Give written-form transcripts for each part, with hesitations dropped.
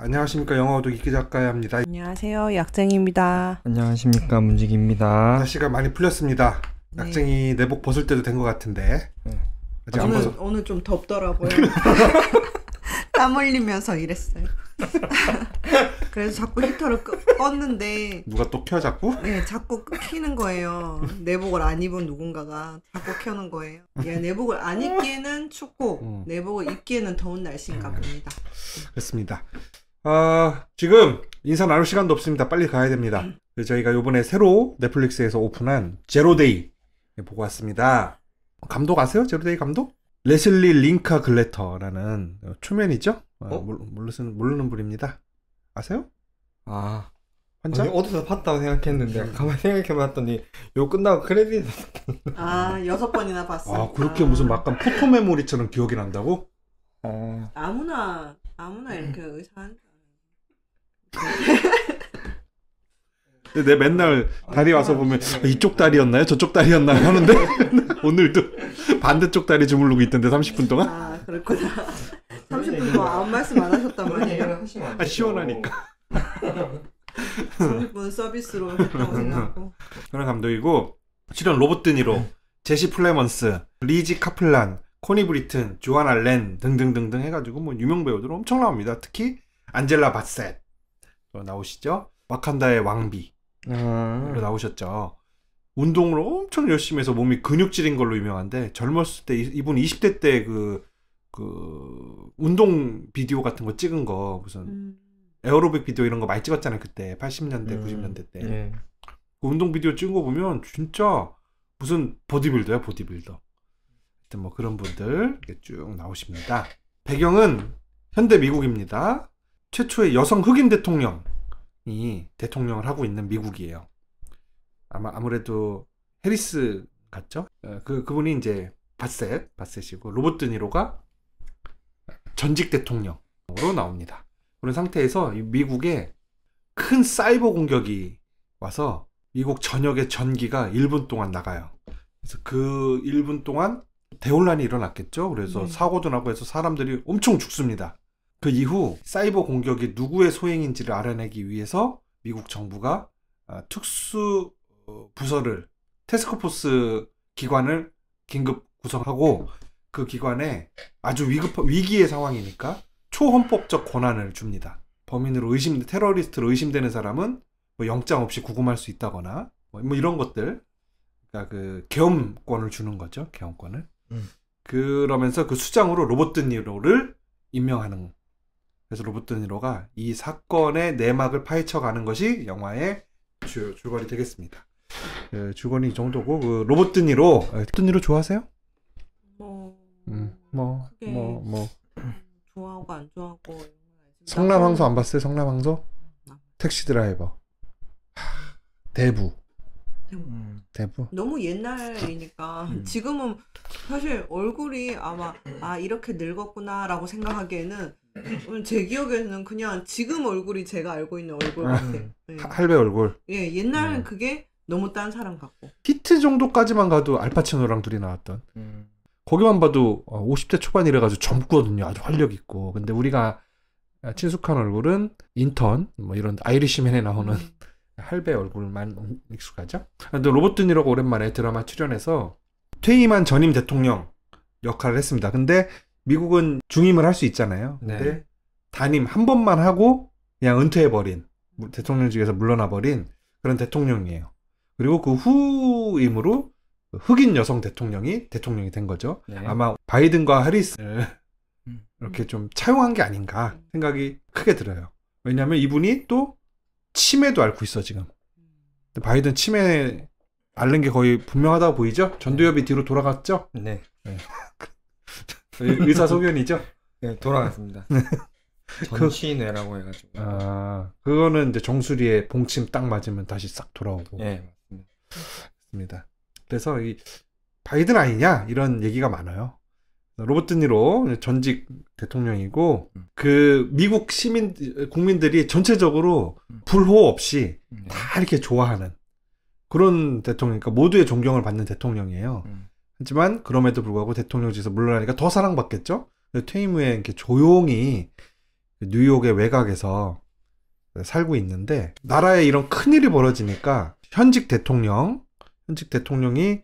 안녕하십니까. 영어도 이기 작가야입니다. 안녕하세요. 약쟁이입니다. 안녕하십니까. 문직입니다. 날씨가 많이 풀렸습니다. 네. 약쟁이 내복 벗을 때도 된 것 같은데. 아직 안 벗어. 오늘 좀 덥더라고요. 땀 흘리면서 일했어요. 그래서 자꾸 히터를 껐는데 누가 또 켜 자꾸? 네, 자꾸 켜는 거예요. 내복을 안 입은 누군가가 자꾸 켜는 거예요. 야, 내복을 안 입기에는 춥고 내복을 입기에는 더운 날씨인가 봅니다. 그렇습니다. 지금 인사 나눌 시간도 없습니다. 빨리 가야 됩니다. 저희가 요번에 새로 넷플릭스에서 오픈한 제로데이 보고 왔습니다. 감독 아세요? 제로데이 감독? 레슬리 링카 글래터라는 초면이죠? 모르는 분입니다. 아세요? 환자? 어디서 봤다고 생각했는데 가만히 생각해봤더니 요 끝나고 크레딧 6번이나 봤어요. 그렇게 무슨 약간 포토 메모리처럼 기억이 난다고? 아무나 이렇게 의사한 내 맨날 다리 와서 보면 이쪽 다리였나요? 저쪽 다리였나요? 하는데 오늘도 반대쪽 다리 주무르고 있던데 30분 동안? 그렇구나. 30분 동안 아무 말씀 안 하셨단 말이에요. 시원하니까. 30분 서비스로 했다고 생각하고. 그런 감독이고 실은 로버트 드니로, 제시 플레먼스, 리지 카플란, 코니 브리튼, 조안 알렌 등등등등 해가지고 뭐 유명 배우들 엄청 나옵니다. 특히 안젤라 바셋 나오시죠. 와칸다의 왕비 나오셨죠. 운동을 엄청 열심히 해서 몸이 근육질인 걸로 유명한데 젊었을 때 이분 20대 때 그 운동 비디오 같은 거 찍은 거 무슨 에어로빅 비디오 이런 거 많이 찍었잖아요. 그때 80년대 90년대 때 예. 그 운동 비디오 찍은 거 보면 진짜 무슨 보디빌더야 보디빌더. 하여튼 뭐 그런 분들 이렇게 쭉 나오십니다. 배경은 현대 미국입니다. 최초의 여성 흑인 대통령이 대통령을 하고 있는 미국이에요. 아무래도 해리스 같죠? 그분이 이제 바셋이고 로버트 드니로가 전직 대통령으로 나옵니다. 그런 상태에서 미국에 큰 사이버 공격이 와서 미국 전역의 전기가 1분 동안 나가요. 그래서 그 1분 동안 대혼란이 일어났겠죠. 그래서 사고도 나고 해서 사람들이 엄청 죽습니다. 그 이후 사이버 공격이 누구의 소행인지를 알아내기 위해서 미국 정부가 특수 부서를, 태스크포스 기관을 긴급 구성하고 그 기관에 아주 위기의 상황이니까 초헌법적 권한을 줍니다. 범인으로 테러리스트로 의심되는 사람은 뭐 영장 없이 구금할 수 있다거나 뭐 이런 것들, 그러니까 그 계엄권을 주는 거죠. 계엄권을. 그러면서 그 수장으로 로버트 드니로를 임명하는. 그래서 로버트 드니로가 이 사건의 내막을 파헤쳐가는 것이 영화의 줄거리 되겠습니다. 줄거리 이 정도고 로버트 드니로 좋아하세요? 좋아하고 안 좋아하고. 성남항소 안 봤어요? 성남항소? 택시 드라이버. 대부. 너무 옛날이니까 지금은 사실 얼굴이 아마 이렇게 늙었구나라고 생각하기에는 제 기억에는 그냥 지금 얼굴이 제가 알고 있는 얼굴 같아요. 네. 할배 얼굴. 예, 옛날엔 그게 너무 딴 사람 같고. 히트 정도까지만 가도 알파치노랑 둘이 나왔던. 거기만 봐도 50대 초반 이래가지고 젊거든요. 아주 활력 있고. 근데 우리가 친숙한 얼굴은 인턴 뭐 이런 아이리시맨에 나오는 할배 얼굴만 익숙하죠. 근데 로버트 드니로가 오랜만에 드라마 출연해서 퇴임한 전임 대통령 역할을 했습니다. 근데 미국은 중임을 할 수 있잖아요. 근데 단임 한 번만 하고 그냥 은퇴해버린, 대통령직에서 물러나버린 그런 대통령이에요. 그리고 그 후임으로 흑인 여성 대통령이 된 거죠. 아마 바이든과 해리스를 이렇게 좀 차용한 게 아닌가 생각이 크게 들어요. 왜냐하면 이분이 또 치매도 앓고 있어 지금. 바이든 치매 앓는 게 거의 분명하다고 보이죠? 전두엽이 뒤로 돌아갔죠? 네. 의사 소견이죠? 네, 돌아갔습니다. 전치뇌라고 해가지고. 그거는 이제 정수리에 봉침 딱 맞으면 다시 싹 돌아오고. 네, 맞습니다. 그래서 이 바이든 아니냐 이런 얘기가 많아요. 로버트 드니로 전직 대통령이고 그 미국 국민들이 전체적으로 불호 없이 다 이렇게 좋아하는 그런 대통령, 그러니까 모두의 존경을 받는 대통령이에요. 하지만 그럼에도 불구하고 대통령직에서 물러나니까 더 사랑받겠죠. 퇴임 후에 이렇게 조용히 뉴욕의 외곽에서 살고 있는데 나라에 이런 큰일이 벌어지니까 현직 대통령이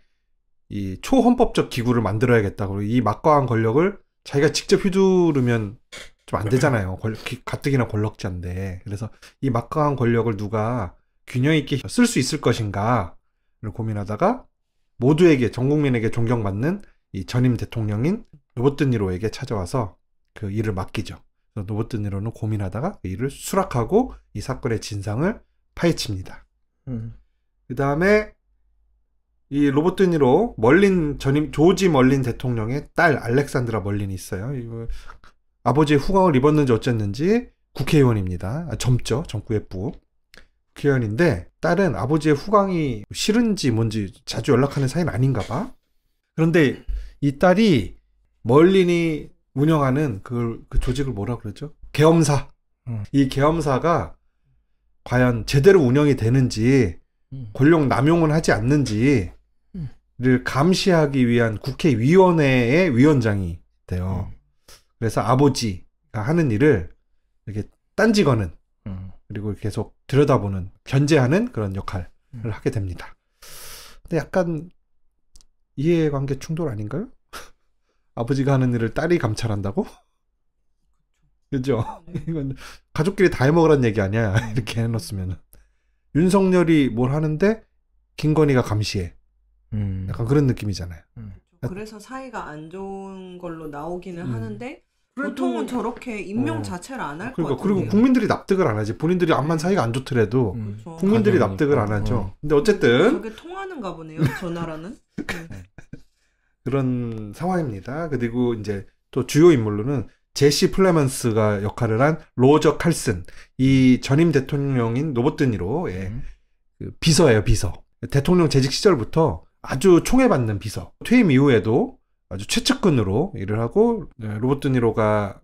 이 초헌법적 기구를 만들어야겠다고 이 막강한 권력을 자기가 직접 휘두르면 좀 안 되잖아요. 가뜩이나 권력자인데. 그래서 이 막강한 권력을 누가 균형 있게 쓸 수 있을 것인가를 고민하다가 모두에게 전 국민에게 존경받는 이 전임 대통령인 로버트 드니로에게 찾아와서 그 일을 맡기죠. 그래서 로버트 드니로는 고민하다가 그 일을 수락하고 이 사건의 진상을 파헤칩니다. 그 다음에 이 로버트 드니로 조지 멀린 대통령의 딸 알렉산드라 멀린이 있어요. 아버지의 후광을 입었는지 어쨌는지 국회의원입니다. 젊죠. 정부의 국회의원인데 딸은 아버지의 후광이 싫은지 뭔지 자주 연락하는 사이는 아닌가 봐. 그런데 이 딸이 멀린이 운영하는 그 조직을 뭐라 그러죠? 계엄사. 이 계엄사가 과연 제대로 운영이 되는지 권력 남용은 하지 않는지를 감시하기 위한 국회위원회의 위원장이 돼요. 그래서 아버지가 하는 일을 이렇게 딴지거는 그리고 계속 들여다보는 견제하는 그런 역할을 하게 됩니다. 근데 약간 이해관계 충돌 아닌가요? 아버지가 하는 일을 딸이 감찰한다고? 그죠? 이건 가족끼리 다 해먹으란 얘기 아니야. 이렇게 해놓으면 윤석열이 뭘 하는데 김건희가 감시해. 약간 그런 느낌이잖아요. 그래서 사이가 안 좋은 걸로 나오기는 하는데 보통은 저렇게 임명 자체를 안 할 것 같아요. 그리고 국민들이 납득을 안 하지. 본인들이 암만 사이가 안 좋더라도 국민들이 납득을 안 하죠. 근데 어쨌든 저게 통하는가 보네요. 저 나라는. 그런 상황입니다. 그리고 이제 또 주요 인물로는 제시 플레먼스가 역할을 한 로저 칼슨, 이 전임 대통령인 로버트 드니로의 그 비서예요, 비서. 대통령 재직 시절부터 아주 총애받는 비서. 퇴임 이후에도 아주 최측근으로 일을 하고 로버트 드니로가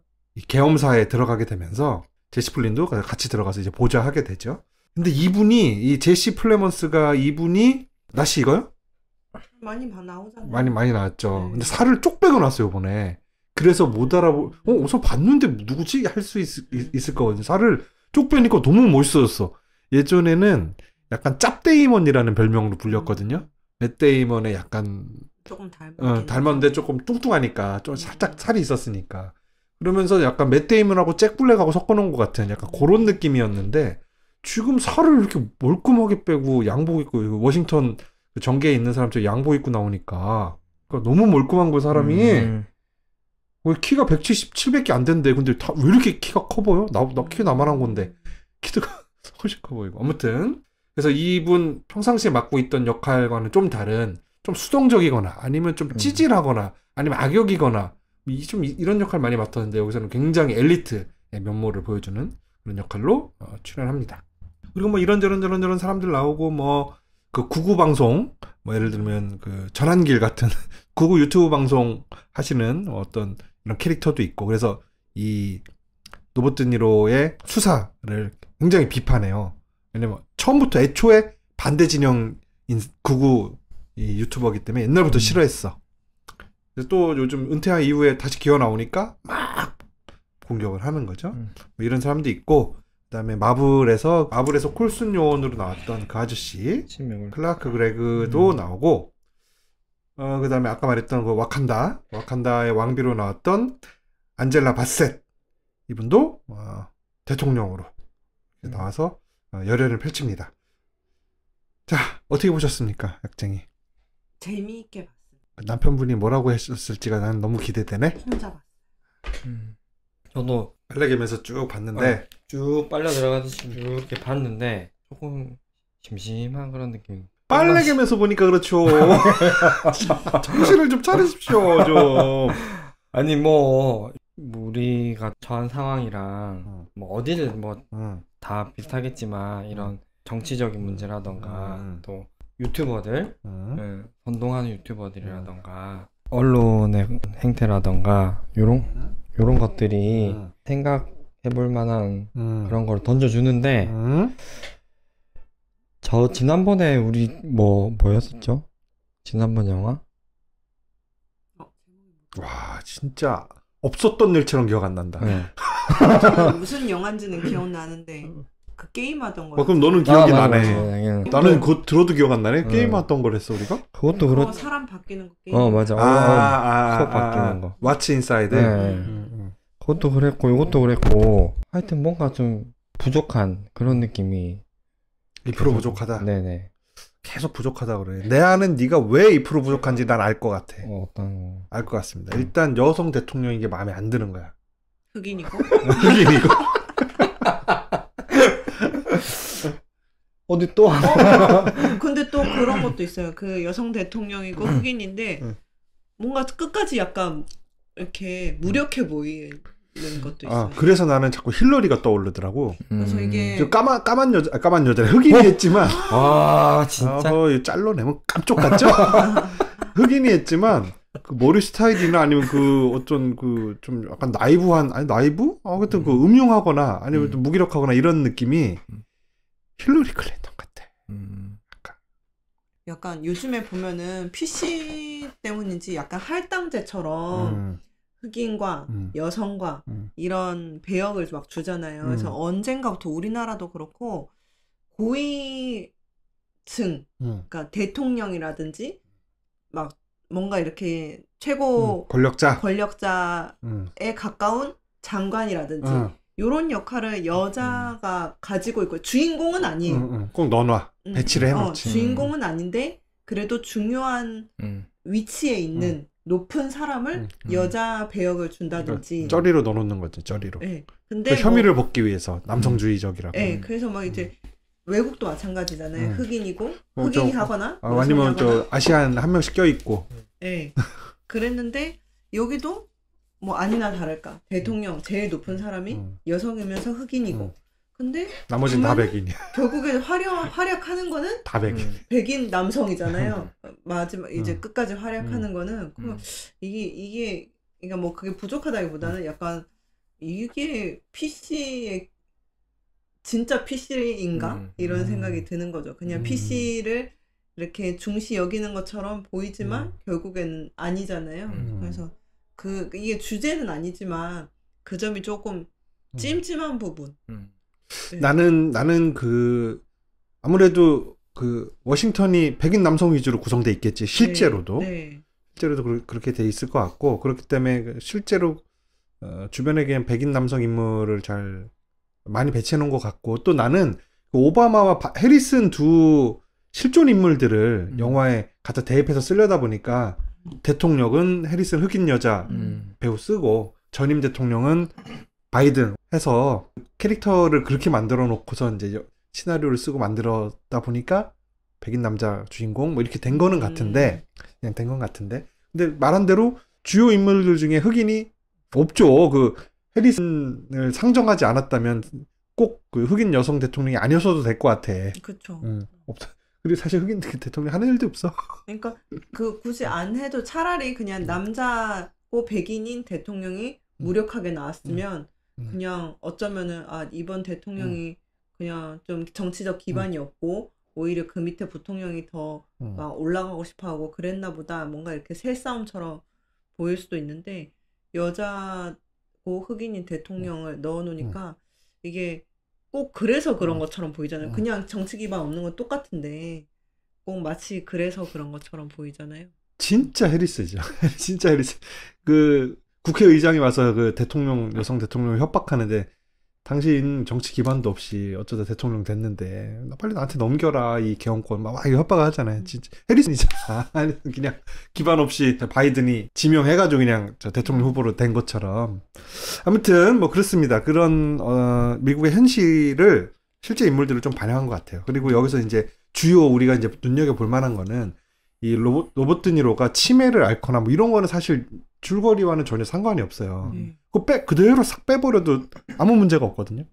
계엄사에 들어가게 되면서 제시 플린도 같이 들어가서 이제 보좌하게 되죠. 근데 이 제시 플레먼스가 나시 이거요? 많이 나오잖아요. 많이 나왔죠. 근데 살을 쪽 빼고 났어요, 이번에. 그래서 못 우선 봤는데 누구지? 할 수 있을 거거든요. 살을 쪽 빼니까 너무 멋있어졌어. 예전에는 약간 짭데이먼이라는 별명으로 불렸거든요. 맷 데이먼의 약간 조금 닮았는데 조금 뚱뚱하니까 좀 살짝 살이 있었으니까. 그러면서 약간 맷 데이먼하고 잭 블랙하고 섞어놓은 것 같은 약간 그런 느낌이었는데 지금 살을 이렇게 멀끔하게 빼고 양복 입고 워싱턴 정계에 있는 사람처럼 양복 입고 나오니까 그러니까 너무 멀끔한 거 사람이. 왜 키가 177밖에 안 된대. 근데 왜 이렇게 키가 커 보여? 나 키 나만한 건데 키도 훨씬 커 보이고. 아무튼 그래서 이분 평상시에 맡고 있던 역할과는 좀 다른, 좀 수동적이거나 아니면 좀 찌질하거나 아니면 악역이거나 좀 이런 역할 많이 맡았는데 여기서는 굉장히 엘리트의 면모를 보여주는 그런 역할로 출연합니다. 그리고 뭐 이런저런 사람들 나오고 뭐 그 구구 방송 뭐 예를 들면 그 전환길 같은 구구 유튜브 방송 하시는 어떤 이런 캐릭터도 있고. 그래서 이 로버트 드니로의 수사를 굉장히 비판해요. 왜냐면 처음부터 애초에 반대 진영인 구구 이 유튜버기 때문에 옛날부터 싫어했어. 그래서 또 요즘 은퇴한 이후에 다시 기어 나오니까 막 공격을 하는 거죠. 뭐 이런 사람도 있고, 그다음에 마블에서 콜슨 요원으로 나왔던 그 아저씨 클라크 그레그도 나오고, 그다음에 아까 말했던 그 와칸다의 왕비로 나왔던 안젤라 바셋, 이분도 대통령으로 나와서 열연을 펼칩니다. 자, 어떻게 보셨습니까, 약쟁이? 재미있게 봤어요. 남편분이 뭐라고 했었을지가 난 너무 기대되네. 혼자 봤어요. 저도 빨래개면서 쭉 봤는데 쭉 빨려 들어가서 쭉 이렇게 봤는데 조금 심심한 그런 느낌. 빨래개면서 보니까 그렇죠. 정신을 좀 차리십시오, 좀. 아니 뭐 우리가 처한 상황이랑 뭐 어디를 뭐 다 비슷하겠지만 이런 정치적인 문제라던가 또 유튜버들 선동하는 유튜버들이라던가 언론의 행태라던가 요런 것들이 생각해볼 만한 그런 걸 던져주는데 저 지난번에 우리 뭐였었죠? 지난번 영화? 와, 진짜 없었던 일처럼 기억 안 난다. 네. 무슨 영화인지는 기억나는데 그 게임하던 거. 그럼 너는 기억이 맞아, 나네. 맞아, 당연히. 나는 그거 들어도 기억 안 나네. 응. 게임하던 걸 했어 우리가? 그것도 그거 그렇. 사람 바뀌는 거 게임. 맞아. 수업 바뀌는 거. 왓츠 인사이드. 네. 그것도 그랬고 이것도 그랬고 하여튼 뭔가 좀 부족한 그런 느낌이 2% 부족하다. 네네. 계속 부족하다 그래. 내 아는 네가 왜 2% 부족한지 난 알 것 같아. 어떤 알 것 같습니다. 일단 여성 대통령이 게 마음에 안 드는 거야. 흑인이고. 흑인이고. 어디 또 하나? 근데 또 그런 것도 있어요. 그 여성 대통령이고 흑인인데 뭔가 끝까지 약간 이렇게 무력해 보이는 것도 있어요. 그래서 나는 자꾸 힐러리가 떠오르더라고. 그래서 이게 저 까만 여자 흑인이 했지만 와 진짜 이거 잘라내면 깜쪽 같죠? 흑인이 했지만 그 머리 스타일이나 아니면 그 어떤 그 좀 약간 나이브한 아니 나이브? 하여튼 그 음흉하거나 아니면 좀 무기력하거나 이런 느낌이 힐러리 클린턴 같아. 약간 요즘에 보면은 PC 때문인지 약간 할당제처럼 흑인과 여성과 이런 배역을 막 주잖아요. 그래서 언젠가부터 우리나라도 그렇고 고위층, 그러니까 대통령이라든지 막 뭔가 이렇게 최고 권력자에 가까운 장관이라든지 요런 역할을 여자가 가지고 있고 주인공은 아니에요. 꼭 넣어놔. 배치를 해놓지. 주인공은 아닌데 그래도 중요한 위치에 있는 높은 사람을 여자 배역을 준다든지. 쩌리로 넣어놓는 거지. 쩌리로. 네. 근데 그 혐의를 벗기 위해서 남성주의적이라고. 네. 그래서 막 이제 외국도 마찬가지잖아요. 흑인이고 뭐 흑인이 하거나 아니면 저 아시안 한 명씩 껴있고. 네. 그랬는데 여기도 뭐 아니나 다를까 대통령 제일 높은 사람이 여성이면서 흑인이고 근데 나머지는 다 백인이야. 결국에 활약하는 거는 다 백인. 백인 남성이잖아요. 마지막 이제 끝까지 활약하는 거는 그럼 이게 그러니까 뭐 그게 부족하다기보다는 약간 이게 PC의 진짜 PC인가 이런 생각이 드는 거죠. 그냥 PC를 이렇게 중시 여기는 것처럼 보이지만 결국에는 아니잖아요. 그래서 이게 주제는 아니지만 그 점이 조금 찜찜한 부분. 네. 나는 그 아무래도 그 워싱턴이 백인 남성 위주로 구성돼 있겠지. 실제로도. 네. 실제로도 그렇게 돼 있을 것 같고 그렇기 때문에 실제로 주변에 그냥 백인 남성 인물을 잘 많이 배치해 놓은 것 같고 또 나는 그 오바마와 해리슨 두 실존 인물들을 영화에 갖다 대입해서 쓰려다 보니까 대통령은 해리슨 흑인 여자 배우 쓰고 전임 대통령은 바이든 해서 캐릭터를 그렇게 만들어 놓고서 이제 시나리오를 쓰고 만들었다 보니까 백인 남자 주인공 뭐 이렇게 된 거는 같은데 그냥 된 건 같은데 근데 말한 대로 주요 인물들 중에 흑인이 없죠. 그 해리슨을 상정하지 않았다면 꼭 그 흑인 여성 대통령이 아니었어도 될 것 같아. 그렇죠. 없다. 그리고 사실 흑인 대통령 하는 일도 없어. 그러니까 그 굳이 안 해도 차라리 그냥 남자고 백인인 대통령이 무력하게 나왔으면 그냥 어쩌면은 이번 대통령이 그냥 좀 정치적 기반이 없고 오히려 그 밑에 부통령이 더 막 올라가고 싶어하고 그랬나 보다 뭔가 이렇게 새싸움처럼 보일 수도 있는데 여자고 흑인인 대통령을 넣어놓으니까 이게 꼭 그래서 그런 것처럼 보이잖아요. 그냥 정치 기반 없는 건 똑같은데 꼭 마치 그래서 그런 것처럼 보이잖아요. 진짜 해리스죠. 진짜 해리스. 그 국회의장이 와서 그 여성 대통령을 협박하는데 당신 정치 기반도 없이 어쩌다 대통령 됐는데 빨리 나한테 넘겨라 이 개헌권 막 협박을 하잖아요. 진짜 해리슨이잖아. 그냥 기반 없이 바이든이 지명해가지고 그냥 저 대통령 후보로 된 것처럼. 아무튼 뭐 그렇습니다. 그런 미국의 현실을 실제 인물들을 좀 반영한 것 같아요. 그리고 여기서 이제 주요 우리가 이제 눈여겨볼 만한 거는 이 로버트 드니로가 치매를 앓거나 뭐 이런 거는 사실 줄거리와는 전혀 상관이 없어요. 그거 그대로 싹 빼버려도 아무 문제가 없거든요.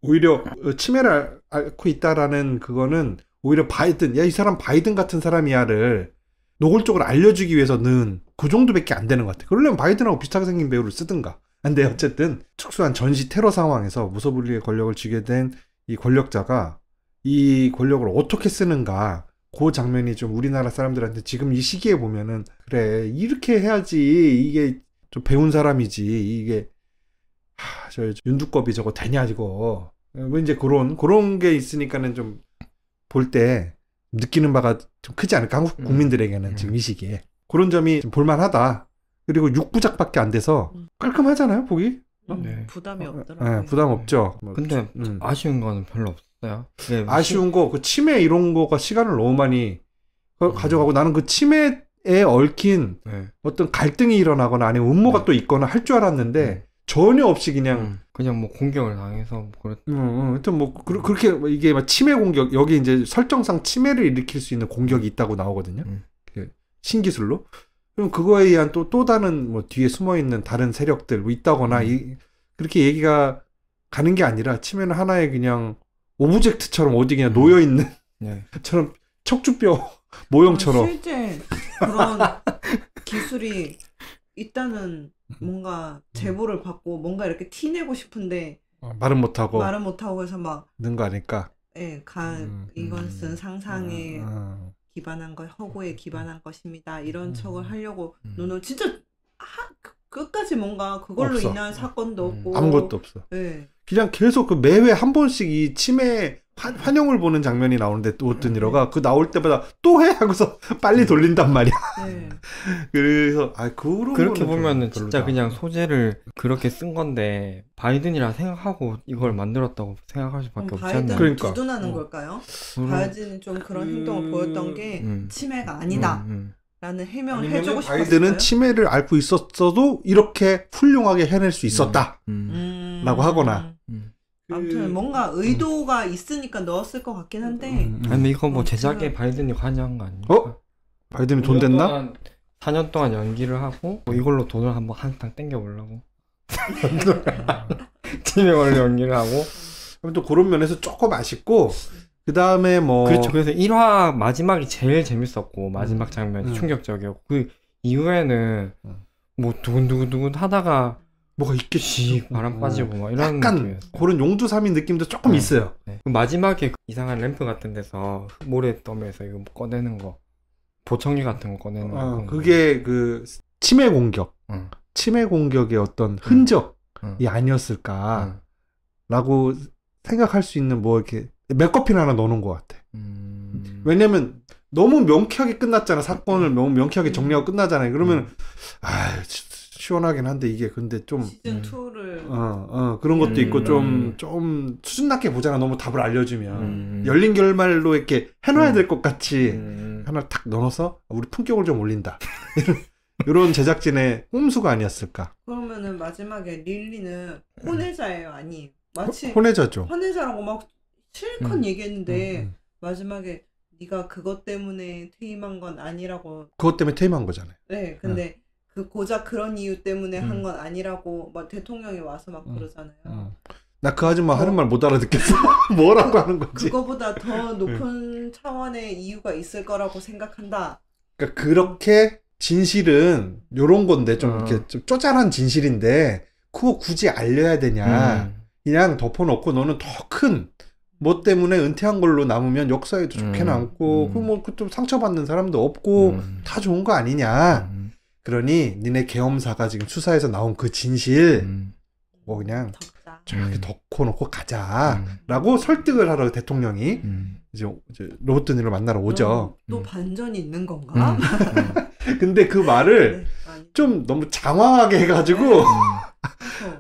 오히려 치매를 앓고 있다라는 그거는 오히려 바이든, 야, 이 사람 바이든 같은 사람이야를 노골적으로 알려주기 위해서 넣은 그 정도밖에 안 되는 것 같아요. 그러려면 바이든하고 비슷하게 생긴 배우를 쓰든가. 근데 어쨌든 특수한 전시 테러 상황에서 무소불위의 권력을 쥐게 된 이 권력자가 이 권력을 어떻게 쓰는가, 그 장면이 좀 우리나라 사람들한테 지금 이 시기에 보면은 그래 이렇게 해야지 이게 좀 배운 사람이지 이게 저 윤두껍이 저거 되냐 이거. 뭐 이제 그런 게 있으니까는 좀 볼 때 느끼는 바가 좀 크지 않을까 한국 국민들에게는 지금 이 시기에 그런 점이 좀 볼만하다. 그리고 6부작밖에 안 돼서 깔끔하잖아요 보기. 네. 부담이 없더라고요. 네, 부담 없죠. 뭐, 근데 아쉬운 거는 별로 없어요. 이게 아쉬운 거 그 치매 이런 거가 시간을 너무 많이 가져가고 나는 그 치매에 얽힌 네. 어떤 갈등이 일어나거나 아니면 음모가 또 있거나 할 줄 알았는데 전혀 없이 그냥 그냥 뭐 공격을 당해서 뭐 그렇. 하여튼 뭐 그렇게 이게 막 치매 공격 여기 이제 설정상 치매를 일으킬 수 있는 공격이 있다고 나오거든요. 그 신기술로. 그럼 그거에 의한 또 다른 뭐 뒤에 숨어 있는 다른 세력들 뭐 있다거나 그렇게 얘기가 가는 게 아니라 치매는 하나의 그냥 오브젝트처럼 어디 그냥 놓여 있는 처럼 척추뼈 모형처럼 실제 그런 기술이 있다는 뭔가 제보를 받고 뭔가 이렇게 티내고 싶은데 말은 못하고 해서 막 는 거 아닐까? 이것은 상상에 기반한 것, 허구에 기반한 것입니다. 이런 척을 하려고 너는 진짜 끝까지 뭔가 그걸로 없어. 인한 사건도 없고 아무것도 없어. 네. 그냥 계속 그 매회 한 번씩 이 치매 환영을 보는 장면이 나오는데 또 드니러가 그 나올 때마다 또 해 하고서 빨리 돌린단 말이야. 네. 그래서 그렇게 보면은 진짜 그냥 소재를 그렇게 쓴 건데 바이든이라 생각하고 이걸 만들었다고 생각할 수밖에 없지 않나요? 바이든 그러니까. 두둔하는 걸까요? 바이든이 좀 그런 행동을 보였던 게 치매가 아니다. 라는 해명을 해주고 싶었어요. 바이든은 치매를 앓고 있었어도 이렇게 훌륭하게 해낼 수 있었다. 라고 하거나. 아무튼 뭔가 의도가 있으니까 넣었을 것 같긴 한데. 근데 이거 뭐 제작에 바이든이 관여한 거 아닙니까? 바이든이 돈 됐나? 4년 동안 연기를 하고 뭐 이걸로 돈을 한번 한탕 땡겨보려고. 치매 원래 연기를 하고. 또 그런 면에서 조금 아쉽고 그 다음에 뭐 그렇죠. 그래서 1화 마지막이 제일 재밌었고 마지막 장면이 충격적이었고 그 이후에는 뭐 두근두근 하다가 뭐가 있겠지. 바람 빠지고 막 이런 약간 느낌이었어요. 그런 용두사미 느낌도 조금 있어요. 네. 그 마지막에 그 이상한 램프 같은 데서 모래 떠면서 이거 꺼내는 거 보청기 같은 거 꺼내는 거 그게 그 치매 공격 치매 공격의 어떤 흔적이 아니었을까라고 생각할 수 있는 뭐 이렇게 맥거핀 하나 넣어놓은 것 같아. 왜냐면 너무 명쾌하게 끝났잖아. 사건을 너무 명쾌하게 정리하고 끝나잖아요. 그러면 시원하긴 한데 이게 근데 좀 시즌 2를 그런 것도 있고 좀 수준 낮게 보잖아. 너무 답을 알려주면 열린 결말로 이렇게 해놔야 될 것 같이 하나 탁 넣어서 우리 품격을 좀 올린다. 이런 제작진의 꼼수가 아니었을까. 그러면은 마지막에 릴리는 혼외자예요, 아니? 마치 혼외자죠. 혼외자라고 막 실컷 얘기했는데 마지막에 네가 그것 때문에 퇴임한 건 아니라고. 그것 때문에 퇴임한 거잖아요. 네, 근데 그 고작 그런 이유 때문에 한 건 아니라고 막 대통령이 와서 막 그러잖아요. 나 그 아줌마 하는 말 못 알아듣겠어. 뭐라고 하는 거지? 그거보다 더 높은 차원의 이유가 있을 거라고 생각한다. 그러니까 그렇게 진실은 요런 건데 좀 이렇게 좀 쪼잔한 진실인데 그거 굳이 알려야 되냐? 그냥 덮어놓고 너는 더 큰 뭐 때문에 은퇴한 걸로 남으면 역사에도 좋게 남고 그 뭐 또 상처받는 사람도 없고 다 좋은 거 아니냐? 그러니 니네 계엄사가 지금 수사에서 나온 그 진실 뭐 그냥 저렇게 덮어놓고 가자라고 설득을 하러 대통령이 이제 로버트 니를 만나러 오죠. 또 반전이 있는 건가? 근데 그 말을 좀 너무 장황하게 해가지고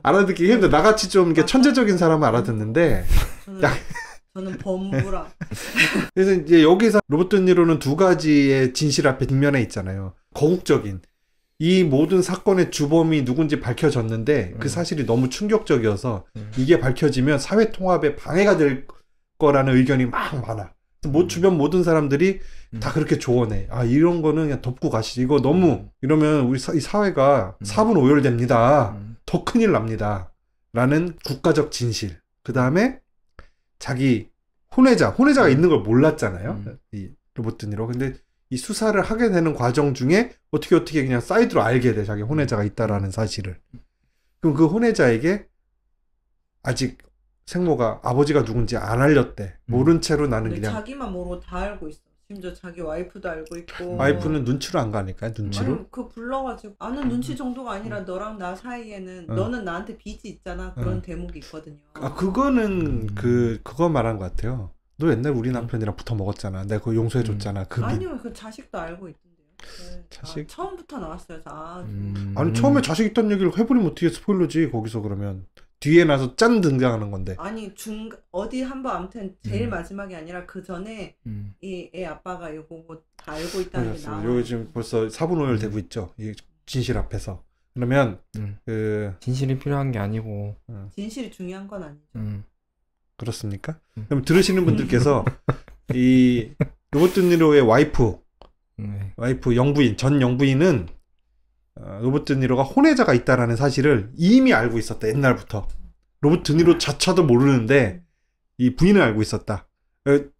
알아듣기 힘들어. 나같이 좀 이게 천재적인 사람은 알아듣는데 저는 범부라. 그래서 이제 여기서 로버트 니로는 두 가지의 진실 앞에 뒷면에 있잖아요. 거국적인 이 모든 사건의 주범이 누군지 밝혀졌는데 그 사실이 너무 충격적이어서 이게 밝혀지면 사회 통합에 방해가 될 거라는 의견이 막 많아. 주변 모든 사람들이 다 그렇게 조언해. 이런 거는 그냥 덮고 가시지. 이거 너무 이러면 우리 이 사회가 사분 오열됩니다. 더 큰일 납니다. 라는 국가적 진실. 그 다음에 자기 혼외자가 있는 걸 몰랐잖아요. 이 로버트 니로. 근데 이 수사를 하게 되는 과정 중에 어떻게 그냥 사이드로 알게 돼. 자기 혼외자가 있다라는 사실을. 그럼 그 혼외자에게 아직 생모가 아버지가 누군지 안 알렸대. 모른 채로 나는 그냥 자기만 모르고 다 알고 있어. 심지어 자기 와이프도 알고 있고. 와이프는 눈치로 안 가니까 눈치로. 아니 그 불러가지고 아는 눈치 정도가 아니라 너랑 나 사이에는 너는 나한테 빚이 있잖아 그런 대목이 있거든요. 아 그거는 그거 말한 것 같아요. 너 옛날 우리 남편이랑 붙어 먹었잖아. 내가 그거 용서해 줬잖아. 아니요 그 자식도 알고 있던데요. 네. 자식? 처음부터 나왔어요. 아니 처음에 자식 있다는 얘기를 해버리면 어떻게 스포일러지 거기서 그러면. 뒤에 나서 짠 등장하는 건데. 아니 어디 한번 아무튼 제일 마지막이 아니라 그 전에 이 애 아빠가 이거 다 알고 있다는 게 나와. 여기 지금 벌써 4분 5일 되고 있죠. 이 진실 앞에서. 그러면 진실이 필요한 게 아니고 진실이 중요한 건 아니죠. 그렇습니까? 그럼 들으시는 분들께서 이 로버트 드니로의 와이프 영부인 전 영부인은 로버트 드니로가 혼외자가 있다라는 사실을 이미 알고 있었다. 옛날부터. 로버트 드니로 자체도 모르는데 이 부인은 알고 있었다.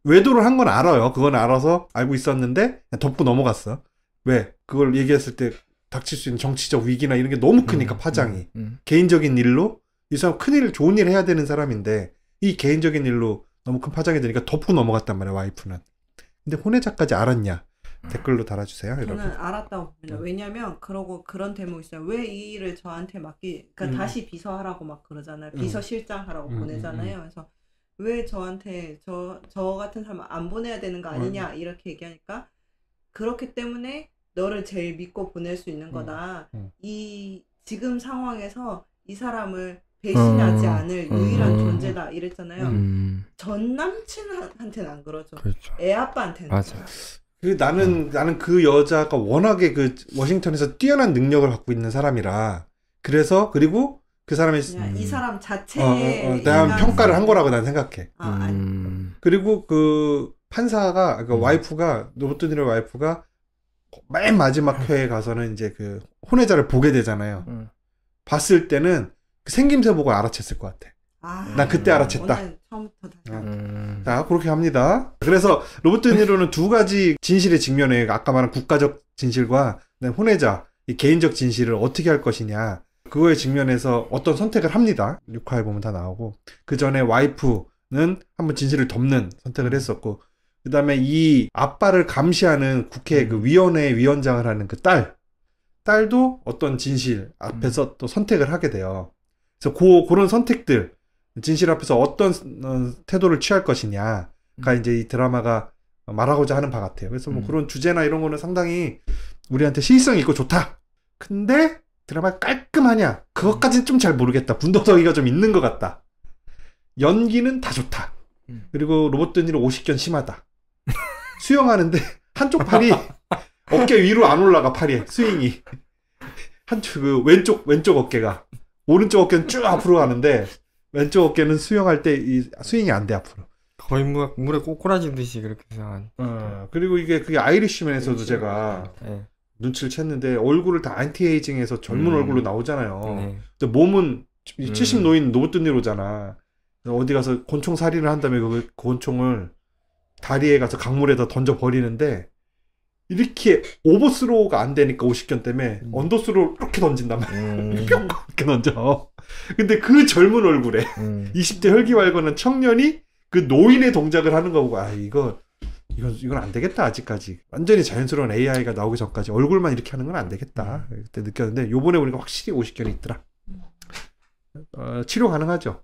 외도를 한 건 알아요. 그건 알아서 알고 있었는데 덮고 넘어갔어. 왜? 그걸 얘기했을 때 닥칠 수 있는 정치적 위기나 이런 게 너무 크니까 파장이. 개인적인 일로 이 사람 큰일 좋은 일 해야 되는 사람인데 이 개인적인 일로 너무 큰 파장이 되니까 덮고 넘어갔단 말이야. 와이프는. 근데 혼외자까지 알았냐? 댓글로 달아주세요. 저는 여러분. 알았다고 봅니다. 왜냐면 그런 대목 있어요. 왜 이 일을 저한테 그러니까 다시 비서하라고 막 그러잖아요. 비서실장 하라고 보내잖아요. 그래서 왜 저한테 저 같은 사람 안 보내야 되는 거 아니냐 이렇게 얘기하니까 그렇기 때문에 너를 제일 믿고 보낼 수 있는 거다. 이 지금 상황에서 이 사람을 배신하지 않을 유일한 존재다 이랬잖아요. 전 남친한테는 안 그러죠. 그렇죠. 애 아빠한테는. 맞아요. 나는 그 여자가 워낙에 그 워싱턴에서 뛰어난 능력을 갖고 있는 사람이라 그리고 그 사람이 이 사람 자체에 대한 평가를 한 거라고 난 생각해. 아니. 그리고 그 판사가 와이프가 로버트 드니로 와이프가 맨 마지막 회에 가서는 이제 그 혼외자를 보게 되잖아요. 봤을 때는 그 생김새 보고 알아챘을 것 같아. 난 그때 알아챘다. 처음부터 자, 그렇게 합니다. 그래서 로버트 드니로는 두 가지 진실에 직면해. 아까 말한 국가적 진실과 혼외자, 이 개인적 진실을 어떻게 할 것이냐. 그거에 직면해서 어떤 선택을 합니다. 6화에 보면 다 나오고. 그 전에 와이프는 한번 진실을 덮는 선택을 했었고, 그 다음에 이 아빠를 감시하는 국회 그 위원회 위원장을 하는 그 딸도 어떤 진실 앞에서 또 선택을 하게 돼요. 그래서 그런 선택들, 진실 앞에서 어떤 태도를 취할 것이냐가 이제 이 드라마가 말하고자 하는 바 같아요. 그래서 뭐 그런 주제나 이런 거는 상당히 우리한테 시의성이 있고 좋다. 근데 드라마가 깔끔하냐? 그것까지는 좀 잘 모르겠다. 군더더기가 좀 있는 것 같다. 연기는 다 좋다. 그리고 로버트 드니로 오십견 심하다. 수영하는데 한쪽 팔이 어깨 위로 안 올라가. 팔이 스윙이 한쪽 그 왼쪽 어깨가 오른쪽 어깨는 쭉 앞으로 가는데 왼쪽 어깨는 수영할 때 이 스윙이 안 돼 앞으로. 거의 물에 꼬꾸라지듯이 그렇게 생각한. 그리고 그게 아이리쉬맨에서도 제가 눈치를 챘는데 얼굴을 다 안티에이징해서 젊은 얼굴로 나오잖아요. 근데 몸은 70 노인 로버트 드니로잖아. 어디 가서 곤충 살인을 한 다음에 그 곤충을 다리에 가서 강물에다 던져 버리는데 이렇게 오버스로우가 안 되니까 50견 때문에 언더스로우 이렇게 던진단 말이야. 뿅 이렇게 던져. 근데 그 젊은 얼굴에 20대 혈기활건한 청년이 그 노인의 동작을 하는 거 보고 이건 안 되겠다. 아직까지 완전히 자연스러운 AI가 나오기 전까지 얼굴만 이렇게 하는 건 안 되겠다. 그때 느꼈는데 요번에 보니까 확실히 50견이 있더라. 치료 가능하죠?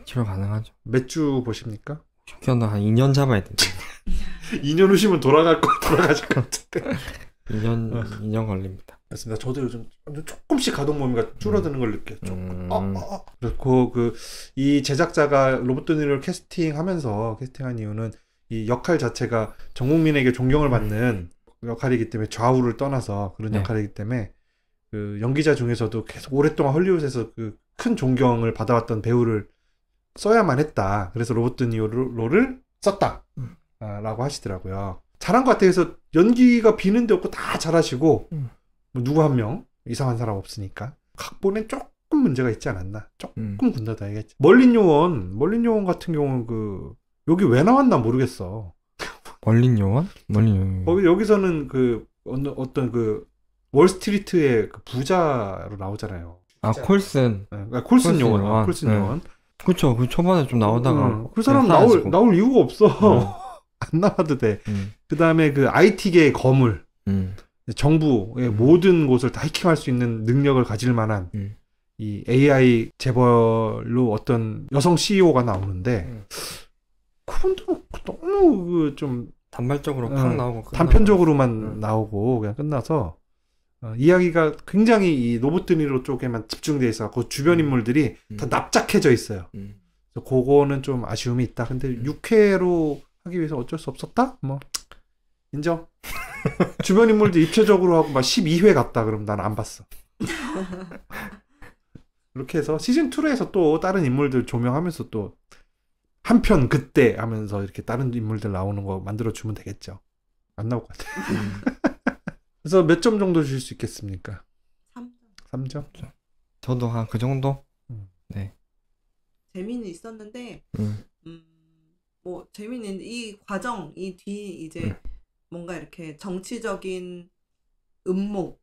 치료 가능하죠. 몇 주 보십니까? 50견도 한 2년 잡아야 돼. 2년 후시면 돌아가실 것 같은데. 2년 걸립니다. 맞습니다. 저도 요즘 조금씩 가동 범위가 줄어드는 걸 느껴요. 조금. 그렇고 이 제작자가 로버트 드니로를 캐스팅한 이유는 이 역할 자체가 전 국민에게 존경을 받는 역할이기 때문에 좌우를 떠나서 그런 역할이기 때문에 그 연기자 중에서도 계속 오랫동안 헐리우드에서 그 큰 존경을 받아왔던 배우를 써야만 했다. 그래서 로버트 드니로를 썼다. 라고 하시더라고요. 잘한 것 같아요. 그래서 연기가 비는 데 없고 다 잘하시고 뭐 누구 한 명 이상한 사람 없으니까 각본에 조금 문제가 있지 않았나. 조금 군더더기겠지. 멀린 요원 같은 경우는 여기 왜 나왔나 모르겠어. 멀린 요원? 여기서는 어떤 월스트리트의 부자로 나오잖아요. 콜슨. 콜슨 요원. 그쵸. 그 초반에 좀 나오다가. 그 사람 나올 이유가 없어. 안 나와도 돼. 음. 그 다음에 그 IT계의 거물, 정부의 음. 모든 곳을 다 해킹할 수 있는 능력을 가질 만한 이 AI 재벌로 어떤 여성 CEO가 나오는데 그분도 너무 좀 단발적으로 팍 나오고 끝나고. 단편적으로만 나오고 그냥 끝나서 이야기가 굉장히 이 로봇드니로 쪽에만 집중돼 있어 그 주변 인물들이 다 납작해져 있어요. 그래서 그거는 좀 아쉬움이 있다. 근데 6회로 하기 위해서 어쩔 수 없었다? 뭐 인정. 주변 인물들 입체적으로 하고 막 12회 갔다 그럼 난 안 봤어. 이렇게 해서 시즌 2에서 또 다른 인물들 조명하면서 또 한편 그때 하면서 이렇게 다른 인물들 나오는 거 만들어 주면 되겠죠. 안 나올 것 같아. 그래서 몇 점 정도 줄 수 있겠습니까? 3점. 저도 한 그 정도. 네. 재미는 있었는데 뭐 재미는 이 과정 이 뒤 이제 뭔가 이렇게 정치적인 음모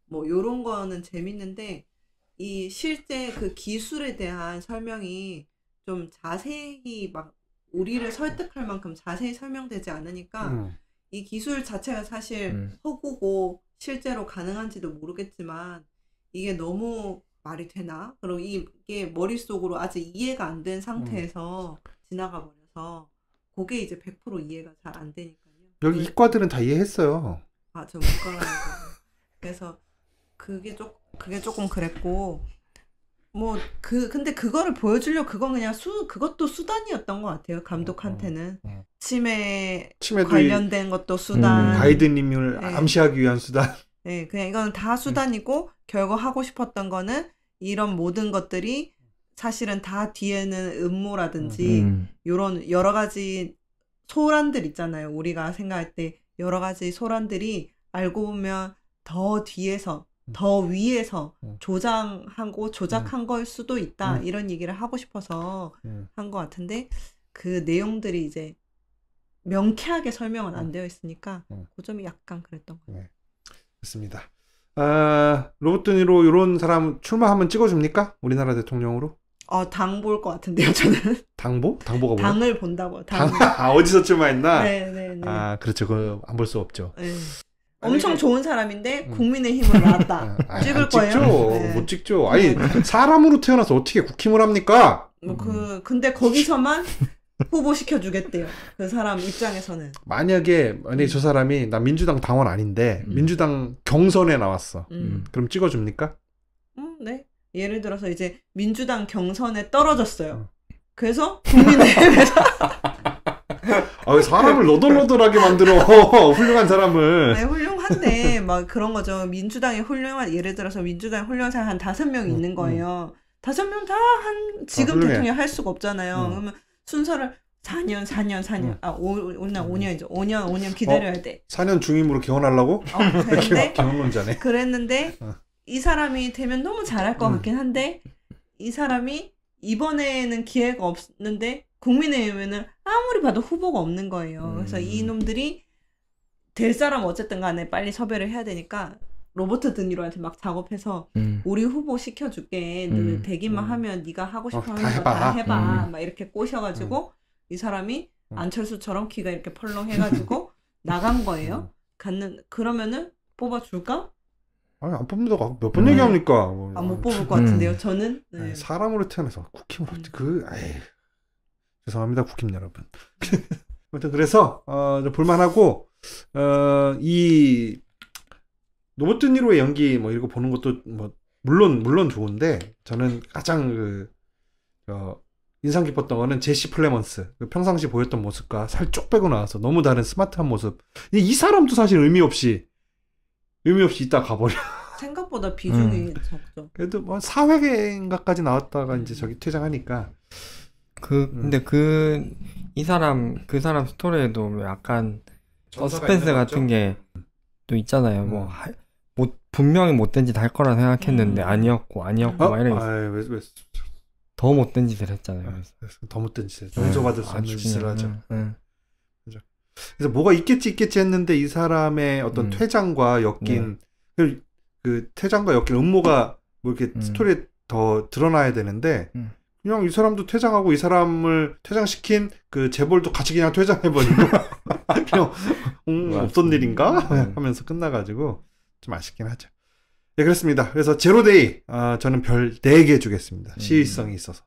뭐 요런 거는 재밌는데 이 실제 그 기술에 대한 설명이 좀 자세히 막 우리를 설득할 만큼 자세히 설명되지 않으니까 이 기술 자체가 사실 허구고 실제로 가능한지도 모르겠지만 이게 너무 말이 되나? 그리고 이게 머릿속으로 아직 이해가 안 된 상태에서 지나가 버려서 그게 이제 100% 이해가 잘 안 되니까요. 여기 이과들은 다 이해했어요. 아, 저 문과라는 거. 그래서 그게 조금 그랬고 뭐 근데 그거를 보여주려고 그건 그냥 그것도 수단이었던 것 같아요. 감독한테는 치매 관련된 것도 수단, 가이드님을 네. 암시하기 위한 수단. 네, 그냥 이건 다 수단이고 결국 하고 싶었던 거는 이런 모든 것들이 사실은 다 뒤에는 음모라든지 이런 여러 가지 소란들 있잖아요. 우리가 생각할 때 여러 가지 소란들이 알고 보면 더 뒤에서 더 위에서 조작한 걸 수도 있다. 이런 얘기를 하고 싶어서 한 것 같은데 그 내용들이 이제 명쾌하게 설명은 안 되어 있으니까 그 점이 약간 그랬던 것 같아요. 그렇습니다. 로봇드니로 이런 사람 출마 한번 찍어줍니까? 우리나라 대통령으로? 당 볼 것 같은데요, 저는. 당보? 당보가 뭐야? 당을 본다고요. 어디서 출마했나? 네네네. 그렇죠. 그거 안 볼 수 없죠. 네. 엄청 좋은 사람인데 국민의힘으로 나왔다. 찍을 거예요? 찍죠. 네. 못 찍죠. 아니 사람으로 태어나서 어떻게 국힘을 합니까? 근데 거기서만 후보 시켜주겠대요. 그 사람 입장에서는. 만약에 저 사람이 나 민주당 당원 아닌데 민주당 경선에 나왔어. 그럼 찍어줍니까? 네. 예를 들어서 이제 민주당 경선에 떨어졌어요. 그래서 국민의힘에서 왜 사람을 너덜너덜하게 만들어. 훌륭한 사람을. 네, 훌륭한데 막 그런 거죠. 민주당이 예를 들어서 민주당에 훌륭한 사람 한 5명 있는 거예요. 5명 다 지금 대통령 할 수가 없잖아요. 그러면 순서를 4년 5년이죠. 5년 기다려야 돼. 4년 중임으로 개헌하려고? 그런데 개헌론자네. 그랬는데 이 사람이 되면 너무 잘할 것 같긴 한데 이 사람이 이번에는 기회가 없는데 국민의힘에는 아무리 봐도 후보가 없는 거예요. 그래서 이 놈들이 될 사람 어쨌든 간에 빨리 섭외를 해야 되니까 로버트 드니로한테 막 작업해서 우리 후보 시켜줄게. 너 대기만 하면 네가 하고 싶어 하는 거 다 해봐. 막 이렇게 꼬셔가지고 이 사람이 안철수처럼 귀가 이렇게 펄렁해가지고 나간 거예요. 그러면은 뽑아줄까? 아니 안 뽑는다. 몇 번 얘기합니까? 못 뽑을 것 같은데요. 저는. 네. 사람으로 태어나서 국힘으로 죄송합니다 국힘 여러분. 아무튼 그래서 볼만하고 이 로버트니로의 연기 뭐 이런 거 보는 것도 뭐 물론 좋은데 저는 가장 인상 깊었던 거는 제시 플레먼스 평상시 보였던 모습과 살 쪽 빼고 나와서 너무 다른 스마트한 모습. 이 사람도 사실 의미 없이 있다 가버려. 생각보다 비중이 적죠. 그래도 뭐 4회인가까지 나왔다가 이제 저기 퇴장하니까. 근데 그 사람 스토리에도 약간 서스펜스 같은 게 또 있잖아요. 분명히 못된 짓 할 거라 생각했는데 아니었고 막 이런 왜 더 못된 짓을 했잖아요. 더 못된 짓을 용서받을 수 없는 짓을 하죠. 그래서 뭐가 있겠지 했는데 이 사람의 어떤 퇴장과 엮인 그 퇴장과 엮인 음모가 뭐 이렇게 스토리에 더 드러나야 되는데 그냥 이 사람도 퇴장하고 이 사람을 퇴장시킨 그 재벌도 같이 그냥 퇴장해버리고 그냥 없던 일인가 하면서 끝나가지고 좀 아쉽긴 하죠. 네, 그렇습니다. 그래서 제로데이 저는 별 4개 주겠습니다. 시의성이 있어서.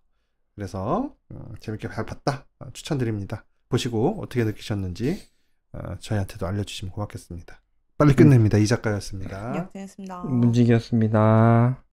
그래서 재밌게 잘 봤다. 추천드립니다. 보시고 어떻게 느끼셨는지 저희한테도 알려주시면 고맙겠습니다. 빨리 끝냅니다. 이 작가였습니다. 역전했습니다. 문직이었습니다.